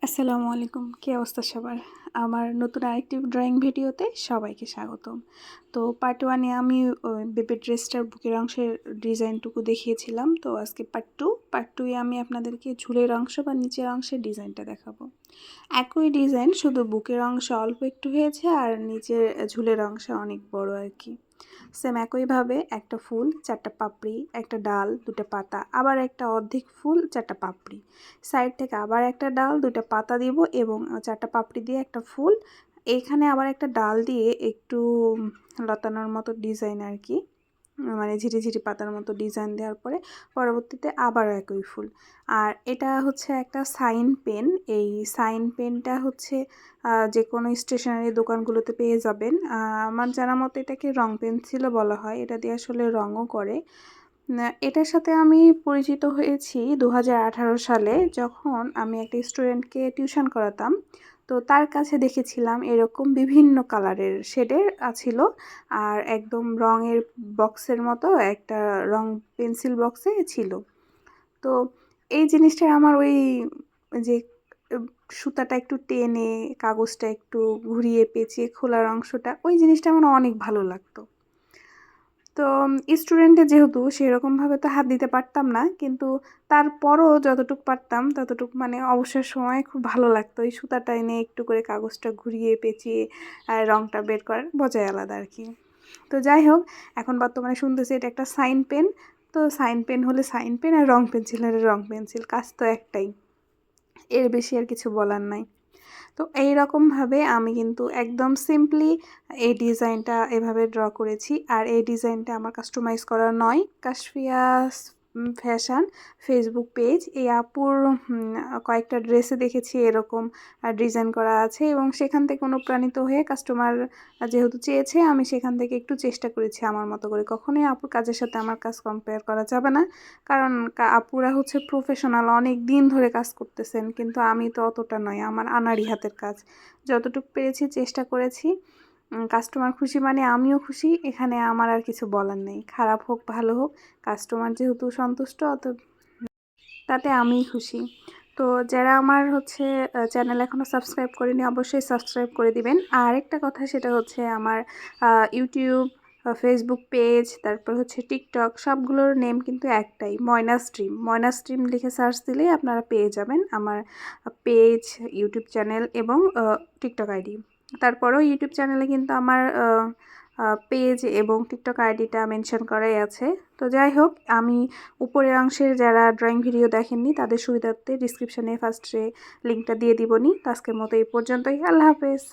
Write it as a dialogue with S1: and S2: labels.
S1: আসসালামু আলাইকুম। কী অবস্থা সবার? আমার নতুন আরেকটি ড্রয়িং ভিডিওতে সবাইকে স্বাগতম। তো পার্ট 1 এ আমি বেবি ড্রেসটার বুকের অংশের ডিজাইনটুকু দেখিয়েছিলাম। তো আজকে পার্ট 2 এ আমি আপনাদেরকে ঝুলের অংশ বা নিচের অংশের ডিজাইনটা দেখাবো। একই ডিজাইন, শুধু বুকের অংশে অল্প একটু হয়েছে আর নিচের ঝুলের অংশে অনেক বড় আর কি। সেম একইভাবে একটা ফুল, 4টা পাপড়ি, একটা ডাল, 2টা পাতা, আবার একটা অর্ধেক ফুল, 4টা পাপড়ি, সাইড থেকে আবার একটা ডাল, 2টা পাতা দিব এবং 4টা পাপড়ি দিয়ে একটা ফুল, এইখানে আবার একটা ডাল দিয়ে একটু লতানোর মতো ডিজাইন আর কি, মানে ঝিরিঝিরি পাতার মতো ডিজাইন দেওয়ার পরে পরবর্তীতে আবারও একই ফুল। আর এটা হচ্ছে একটা সাইন পেন। এই সাইন পেনটা হচ্ছে যে কোনো স্টেশনারি দোকানগুলোতে পেয়ে যাবেন। আমার জানা মতো এটাকে রং পেন্সিলও বলা হয়, এটা দিয়ে আসলে রঙও করে। এটার সাথে আমি পরিচিত হয়েছি 2018 সালে, যখন আমি একটা স্টুডেন্টকে টিউশন করাতাম। তো তার কাছে দেখেছিলাম এরকম বিভিন্ন কালারের শেডের ছিল, আর একদম রঙের বক্সের মতো একটা রং পেন্সিল বক্সে ছিল। তো এই জিনিসটা আমার ওই যে সুতাটা একটু টেনে কাগজটা একটু ঘুরিয়ে পেঁচিয়ে খোলার অংশটা, ওই জিনিসটা আমার অনেক ভালো লাগতো। তো স্টুডেন্টে যেহেতু সেরকমভাবে তো হাত দিতে পারতাম না, কিন্তু তারপরও যতটুকু পারতাম ততটুকু মানে অবসর সময় খুব ভালো লাগতো এই সুতাটা এনে একটু করে কাগজটা ঘুরিয়ে পেঁচিয়ে রঙটা বের করার মজাই আলাদা আর কি। তো যাই হোক, এখন বর্তমানে শুনতেছি এটা একটা সাইন পেন। তো সাইন পেন হলে সাইন পেন, আর রং পেন্সিল হলে রং পেন্সিল, কাজ তো একটাই, এর বেশি আর কিছু বলার নাই। তো এই রকমভাবে আমি কিন্তু একদম সিম্পলি এই ডিজাইনটা এভাবে ড্র করেছি। আর এই ডিজাইনটা আমার কাস্টমাইজ করা নয়, কাশফিয়া ফ্যাশন ফেসবুক পেজ, এই আপুর কয়েকটা ড্রেসে দেখেছি এরকম ডিজাইন করা আছে, এবং সেখান থেকে অনুপ্রাণিত হয়ে কাস্টমার যেহেতু চেয়েছে, আমি সেখান থেকে একটু চেষ্টা করেছি আমার মতো করে। কখনোই আপুর কাজের সাথে আমার কাজ কম্পেয়ার করা যাবে না, কারণ আপুরা হচ্ছে প্রফেশনাল, অনেক দিন ধরে কাজ করতেছেন, কিন্তু আমি তো অতটা নয়, আমার আনাড়ি হাতের কাজ। যতটুকু পেরেছি চেষ্টা করেছি। কাস্টমার খুশি মানে আমিও খুশি, এখানে আমার আর কিছু বলার নেই। খারাপ হোক ভালো হোক, কাস্টমার যেহেতু সন্তুষ্ট, তাতে আমিই খুশি। তো যারা আমার হচ্ছে চ্যানেল এখনও সাবস্ক্রাইব করেনি, অবশ্যই সাবস্ক্রাইব করে দিবেন। আর আরেকটা কথা, সেটা হচ্ছে আমার ইউটিউব, ফেসবুক পেজ, তারপর হচ্ছে টিকটক, সবগুলোর নেম কিন্তু একটাই, ময়না স্ট্রিম লিখে সার্চ দিলেই আপনারা পেয়ে যাবেন আমার পেজ, ইউটিউব চ্যানেল এবং টিকটক আইডি। তারপরেও ইউটিউব চ্যানেলে কিন্তু আমার পেজ এবং টিকটক আইডিটা মেনশন করাই আছে। তো যাই হোক, আমি উপরের অংশের যারা ড্রয়িং ভিডিও দেখেননি তাদের সুবিধার্থে ডিসক্রিপশানে ফার্স্টে লিঙ্কটা দিয়ে দিবনি। তো আজকের মতো এই পর্যন্তই। আল্লাহ হাফেজ।